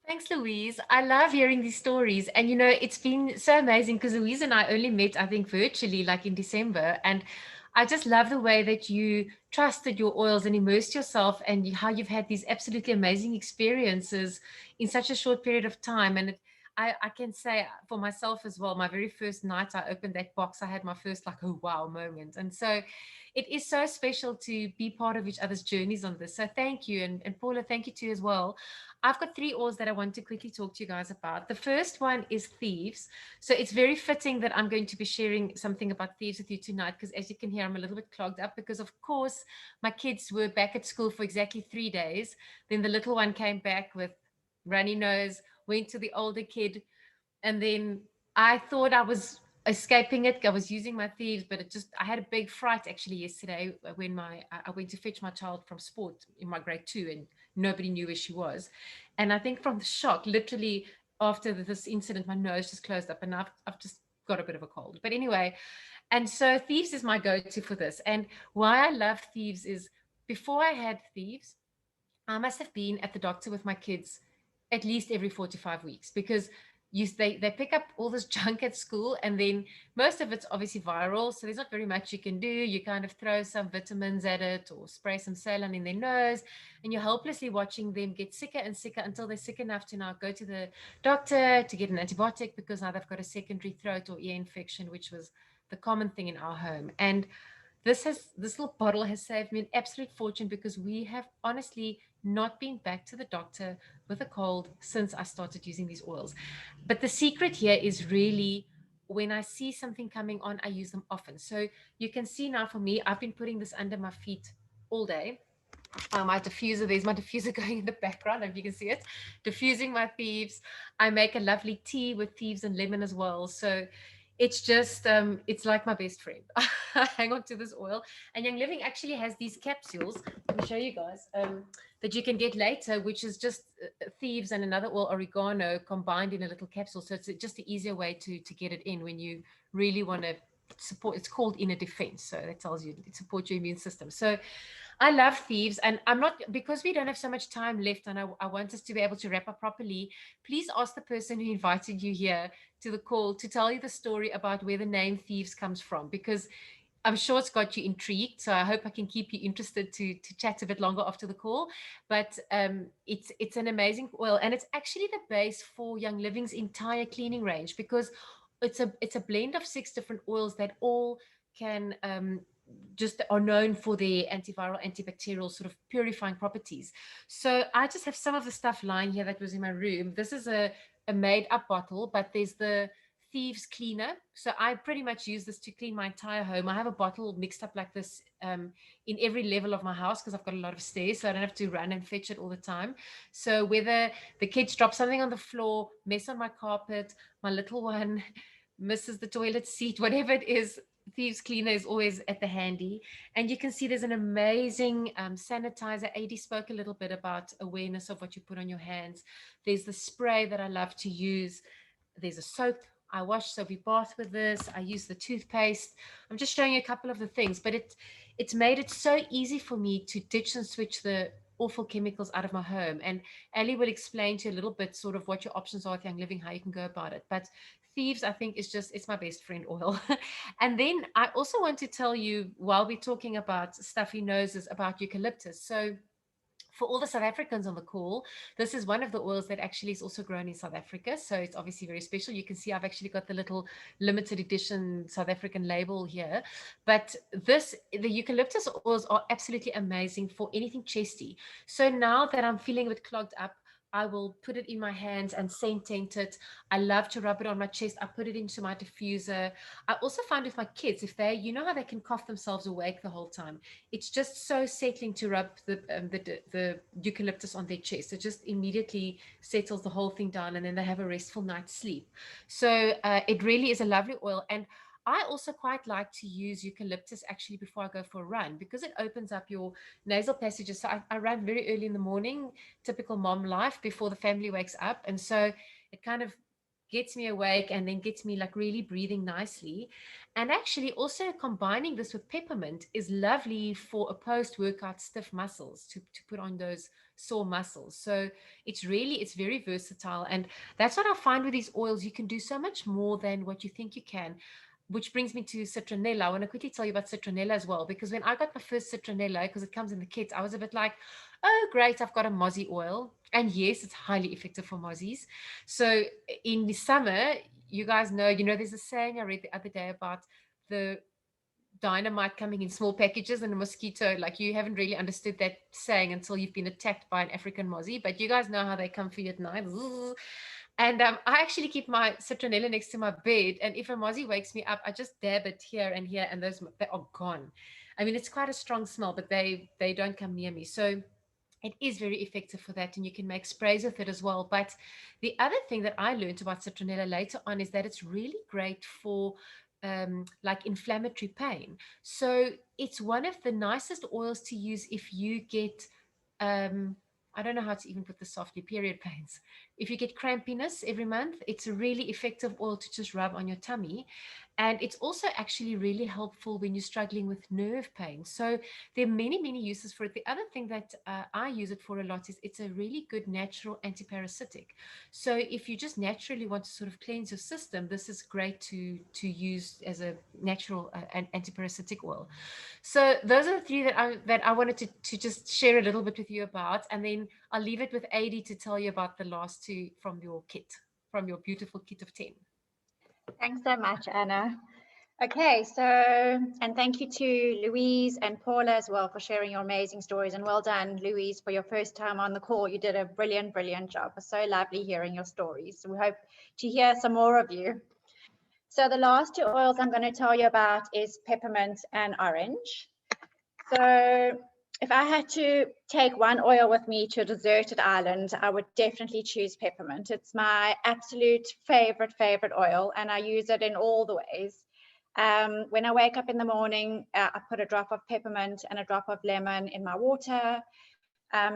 Thanks, Louise. I love hearing these stories. And, you know, it's been so amazing because Louise and I only met, I think, virtually like in December. And I just love the way that you trusted your oils and immersed yourself and how you've had these absolutely amazing experiences in such a short period of time. And I can say for myself as well, my very first night I opened that box, I had my first like, oh, wow moment. And so it is so special to be part of each other's journeys on this. So thank you. And Paula, thank you too as well. I've got 3 oils that I want to quickly talk to you guys about. The first one is Thieves. So it's very fitting that I'm going to be sharing something about Thieves with you tonight, because as you can hear, I'm a little bit clogged up because, of course, my kids were back at school for exactly 3 days. Then the little one came back with runny nose, went to the older kid, and then I thought I was escaping it. I was using my Thieves, but I had a big fright actually yesterday when I went to fetch my child from sport in my grade 2 and nobody knew where she was. And I think from the shock, literally after this incident, my nose just closed up and I've just got a bit of a cold. But anyway, and so Thieves is my go-to for this. And why I love Thieves is before I had Thieves, I must have been at the doctor with my kids at least every 4 to 5 weeks, because they pick up all this junk at school, and then most of it's obviously viral, so there's not very much you can do. You kind of throw some vitamins at it or spray some saline in their nose, and you're helplessly watching them get sicker and sicker until they're sick enough to now go to the doctor to get an antibiotic, because now they've got a secondary throat or ear infection, which was the common thing in our home. And this little bottle has saved me an absolute fortune, because we have honestly not been back to the doctor with a cold since I started using these oils. But the secret here is really, when I see something coming on, I use them often. So you can see now for me, I've been putting this under my feet all day. My diffuser, there's my diffuser going in the background, if you can see it, diffusing my Thieves. I make a lovely tea with Thieves and lemon as well. So it's just, it's like my best friend. I hang on to this oil. And Young Living actually has these capsules. Let me show you guys, that you can get later, which is just Thieves and another oil, oregano, combined in a little capsule. So it's just an easier way to get it in when you really want to support. It's called Inner Defense. So that tells you it supports your immune system. So I love Thieves, and I'm not, because we don't have so much time left, and I want us to be able to wrap up properly. Please ask the person who invited you here to the call to tell you the story about where the name Thieves comes from, because I'm sure it's got you intrigued. So I hope I can keep you interested to chat a bit longer after the call. But it's an amazing oil, and it's actually the base for Young Living's entire cleaning range, because it's a blend of 6 different oils that all can just are known for their antiviral, antibacterial sort of purifying properties. So I just have some of the stuff lying here that was in my room. This is a made up bottle, but there's the Thieves cleaner. So I pretty much use this to clean my entire home. I have a bottle mixed up like this in every level of my house, because I've got a lot of stairs, so I don't have to run and fetch it all the time. So whether the kids drop something on the floor, mess on my carpet, my little one misses the toilet seat, whatever it is, Thieves cleaner is always at the handy. And you can see there's an amazing sanitizer. Adi spoke a little bit about awareness of what you put on your hands. There's the spray that I love to use. There's a soap. I wash soapy bath with this. I use the toothpaste. I'm just showing you a couple of the things, but it's made it so easy for me to ditch and switch the awful chemicals out of my home. And Ali will explain to you a little bit sort of what your options are with Young Living, how you can go about it. But Thieves, I think, is just, it's my best friend oil. And then I also want to tell you, while we're talking about stuffy noses, about eucalyptus. So for all the South Africans on the call, this is one of the oils that actually is also grown in South Africa. So it's obviously very special. You can see I've actually got the little limited edition South African label here. But the eucalyptus oils are absolutely amazing for anything chesty. So now that I'm feeling a bit clogged up, I will put it in my hands and scent it. I love to rub it on my chest. I put it into my diffuser. I also find with my kids, if they, you know how they can cough themselves awake the whole time, it's just so settling to rub the eucalyptus on their chest. It just immediately settles the whole thing down, and then they have a restful night's sleep. So it really is a lovely oil. And I also quite like to use eucalyptus actually before I go for a run, because it opens up your nasal passages. So I run very early in the morning, typical mom life, before the family wakes up. And so it kind of gets me awake and then gets me like really breathing nicely. And actually also combining this with peppermint is lovely for a post-workout stiff muscles, to put on those sore muscles. So it's very versatile. And that's what I find with these oils. You can do so much more than what you think you can. Which brings me to citronella. I want to quickly tell you about citronella as well, because when I got my first citronella, because it comes in the kit, I was a bit like, oh, great, I've got a mozzie oil. And yes, it's highly effective for mozzies. So in the summer, you guys know, there's a saying I read the other day about the dynamite coming in small packages and a mosquito. Like, you haven't really understood that saying until you've been attacked by an African mozzie, but you guys know how they come for you at night. And I actually keep my citronella next to my bed. And if a mozzie wakes me up, I just dab it here and here, and they are gone. I mean, it's quite a strong smell, but they don't come near me. So it is very effective for that. And you can make sprays with it as well. But the other thing that I learned about citronella later on is that it's really great for like inflammatory pain. So it's one of the nicest oils to use if you get I don't know how to even put this softly, period pains. If you get crampiness every month, it's a really effective oil to just rub on your tummy. And it's also actually really helpful when you're struggling with nerve pain. So there are many, many uses for it. The other thing that I use it for a lot is it's a really good natural antiparasitic. So if you just naturally want to sort of cleanse your system, this is great to use as a natural antiparasitic oil. So those are the three that I wanted to just share a little bit with you about, and then I'll leave it with Adi to tell you about the last two from your kit, from your beautiful kit of 10. Thanks so much, Anna. Okay, so, and thank you to Louise and Paula as well for sharing your amazing stories, and well done, Louise, for your first time on the call. You did a brilliant, brilliant job. It was so lovely hearing your stories. So we hope to hear some more of you. So the last two oils I'm going to tell you about is peppermint and orange. So if I had to take one oil with me to a deserted island, I would definitely choose peppermint. It's my absolute favorite oil, and I use it in all the ways. When I wake up in the morning, I put a drop of peppermint and a drop of lemon in my water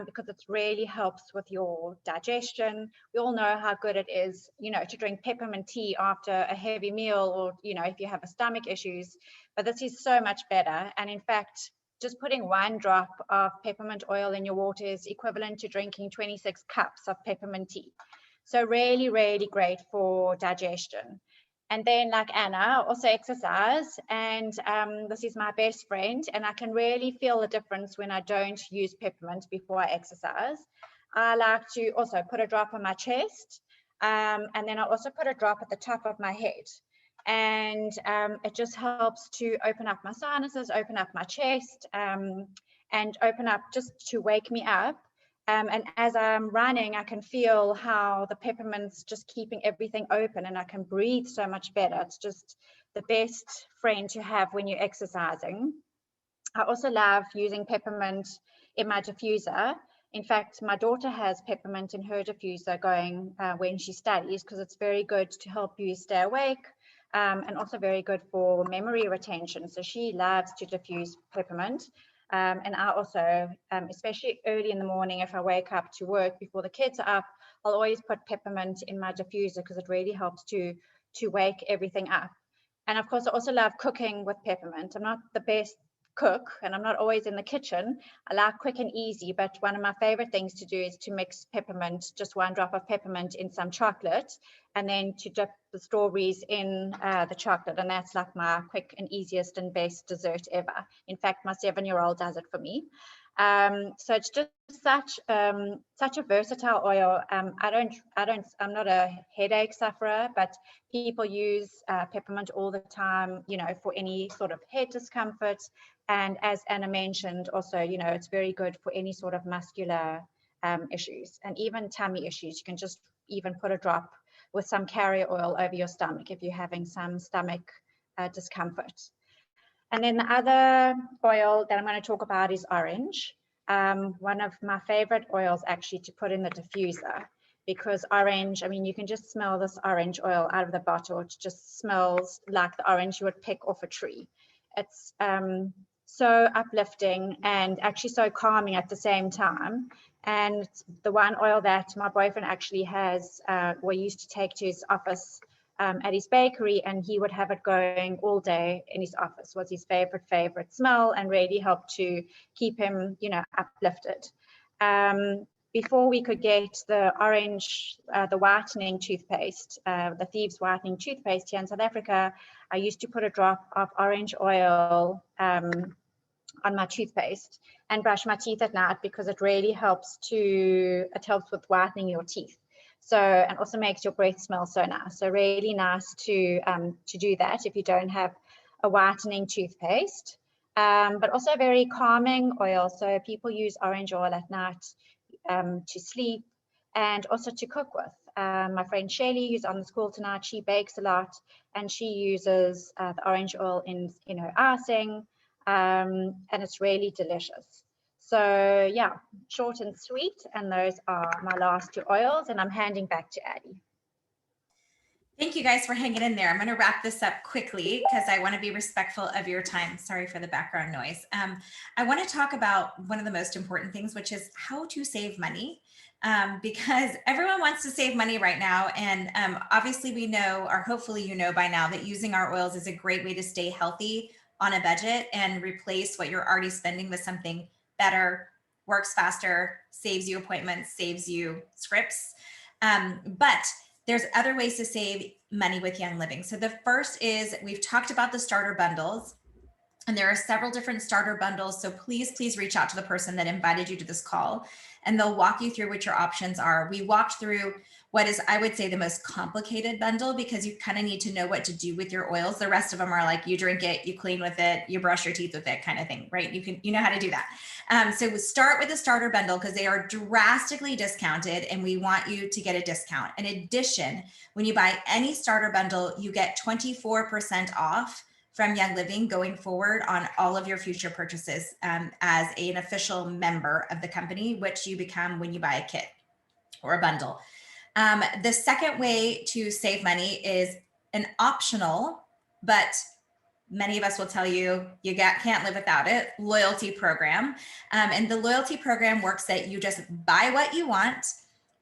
because it really helps with your digestion. We all know how good it is, you know, to drink peppermint tea after a heavy meal, or, you know, if you have stomach issues, but this is so much better. And in fact, just putting one drop of peppermint oil in your water is equivalent to drinking 26 cups of peppermint tea. So really, really great for digestion. And then, like Anna, also exercise, and this is my best friend, and I can really feel the difference when I don't use peppermint before I exercise. I like to also put a drop on my chest, and then I also put a drop at the top of my head. And it just helps to open up my sinuses, open up my chest, and open up just to wake me up. And as I'm running, I can feel how the peppermint's just keeping everything open, and I can breathe so much better. It's just the best friend to have when you're exercising. I also love using peppermint in my diffuser. In fact, my daughter has peppermint in her diffuser going when she studies, because it's very good to help you stay awake, and also very good for memory retention. So she loves to diffuse peppermint. And I also, especially early in the morning, if I wake up to work before the kids are up, I'll always put peppermint in my diffuser because it really helps to wake everything up. And of course, I also love cooking with peppermint. I'm not the best cook, and I'm not always in the kitchen. I like quick and easy, but one of my favorite things to do is to mix peppermint, just one drop of peppermint in some chocolate, and then to dip the strawberries in the chocolate. And that's like my quick and easiest and best dessert ever. In fact, my 7-year-old does it for me. So it's just such a versatile oil. I'm not a headache sufferer, but people use peppermint all the time, you know, for any sort of head discomfort. And as Anna mentioned, also, you know, it's very good for any sort of muscular issues, and even tummy issues. You can just even put a drop with some carrier oil over your stomach if you're having some stomach discomfort. And then the other oil that I'm going to talk about is orange. One of my favorite oils actually to put in the diffuser, because orange, I mean, you can just smell this orange oil out of the bottle. It just smells like the orange you would pick off a tree. It's so uplifting and actually so calming at the same time. And the one oil that my boyfriend actually has, we used to take to his office at his bakery, and he would have it going all day in his office, was his favorite smell, and really helped to keep him, you know, uplifted. Before we could get the orange, the whitening toothpaste, the Thieves whitening toothpaste here in South Africa, I used to put a drop of orange oil on my toothpaste and brush my teeth at night, because it really helps with whitening your teeth. So, and also makes your breath smell so nice. So really nice to do that if you don't have a whitening toothpaste. But also a very calming oil. So people use orange oil at night to sleep and also to cook with. My friend Shelley, who's on the call tonight, she bakes a lot, and she uses the orange oil in her icing, and it's really delicious. So yeah, short and sweet, and those are my last two oils, and I'm handing back to Addie. Thank you guys for hanging in there. I'm going to wrap this up quickly because I want to be respectful of your time. Sorry for the background noise. I want to talk about one of the most important things, which is how to save money, because everyone wants to save money right now. And obviously we know, or hopefully you know by now, that using our oils is a great way to stay healthy on a budget and replace what you're already spending with something better, works faster, saves you appointments, saves you scripts. But there's other ways to save money with Young Living. So the first is, we've talked about the starter bundles, and there are several different starter bundles. So please reach out to the person that invited you to this call, and they'll walk you through what your options are. We walked through what is, I would say, the most complicated bundle, because you kind of need to know what to do with your oils. The rest of them are like, you drink it, you clean with it, you brush your teeth with it kind of thing, right? You know how to do that. So we start with the starter bundle because they are drastically discounted and we want you to get a discount. In addition, when you buy any starter bundle, you get 24% off from Young Living going forward on all of your future purchases as an official member of the company, which you become when you buy a kit or a bundle. The second way to save money is an optional, but many of us will tell you can't live without it, loyalty program. And the loyalty program works that you just buy what you want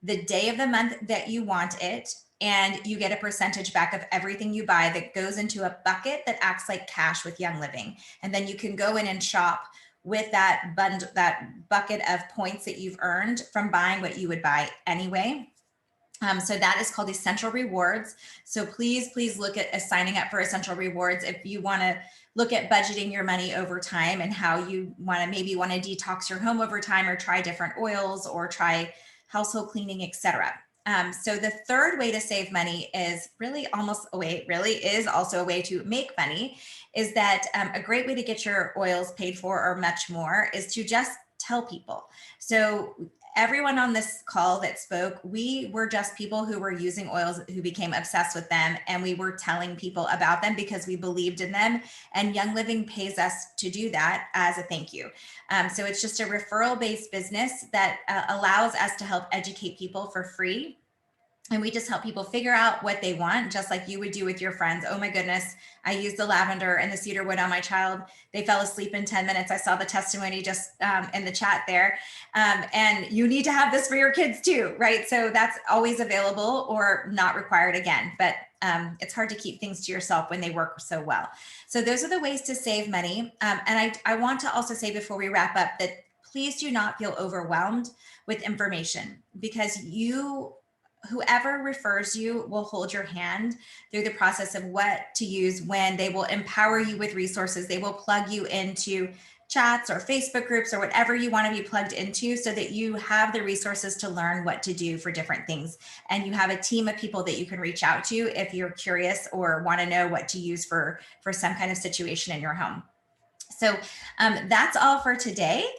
the day of the month that you want it, and you get a percentage back of everything you buy that goes into a bucket that acts like cash with Young Living. And then you can go in and shop with that bucket of points that you've earned from buying what you would buy anyway. So that is called Essential Rewards. So please look at signing up for Essential Rewards if you want to look at budgeting your money over time and how you maybe want to detox your home over time, or try different oils, or try household cleaning, etc. So the third way to save money is also a way to make money, is that a great way to get your oils paid for or much more is to just tell people. So everyone on this call that spoke, we were just people who were using oils, who became obsessed with them, and we were telling people about them because we believed in them, and Young Living pays us to do that as a thank you. So it's just a referral-based business that allows us to help educate people for free. And we just help people figure out what they want, just like you would do with your friends. Oh my goodness, I used the lavender and the cedarwood on my child. They fell asleep in 10 minutes. I saw the testimony just in the chat there. And you need to have this for your kids too, right? So that's always available or not required again, but it's hard to keep things to yourself when they work so well. So those are the ways to save money. And I want to also say before we wrap up that please do not feel overwhelmed with information, because whoever refers you will hold your hand through the process of what to use when. They will empower you with resources. They will plug you into chats or Facebook groups or whatever you want to be plugged into, so that you have the resources to learn what to do for different things. And you have a team of people that you can reach out to if you're curious or want to know what to use for some kind of situation in your home. So that's all for today.